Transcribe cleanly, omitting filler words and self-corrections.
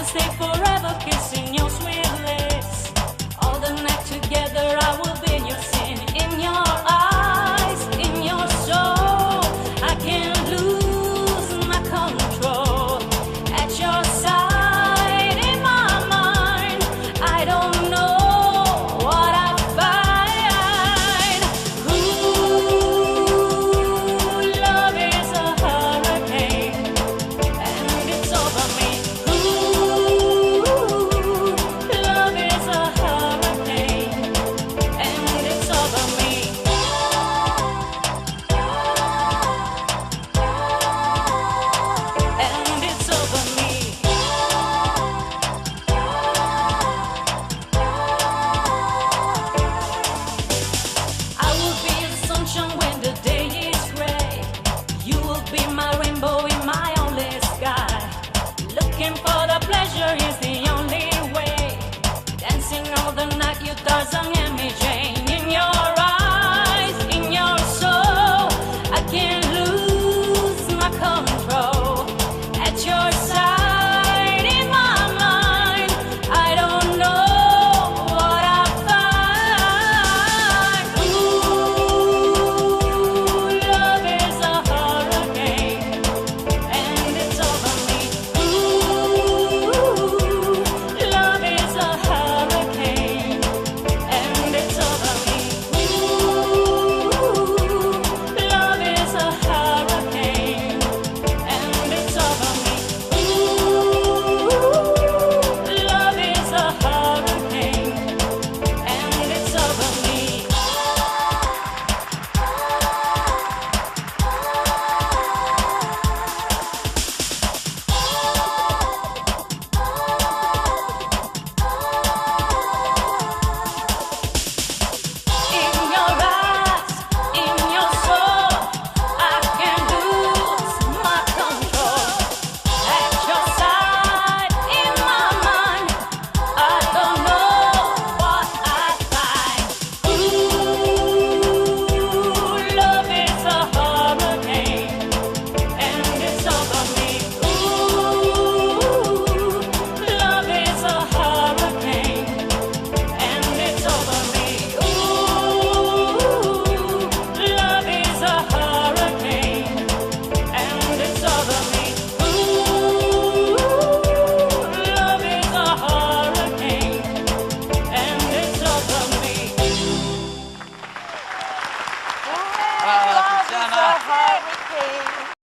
stay forever kissing your sweet lips. All the night together I will be your sin. In your eyes, in your soul, I can't lose my control. At your side, in my mind, I don't know what I find. Ooh, love is a hurricane, and it's over me. Ooh, love is a hurricane, and it's over me. And it's over me. I will be the sunshine when the day is gray. You will be my rainbow in my only sky. Looking for the pleasure is the only way. Dancing all the night, you Tarzan and me Jane.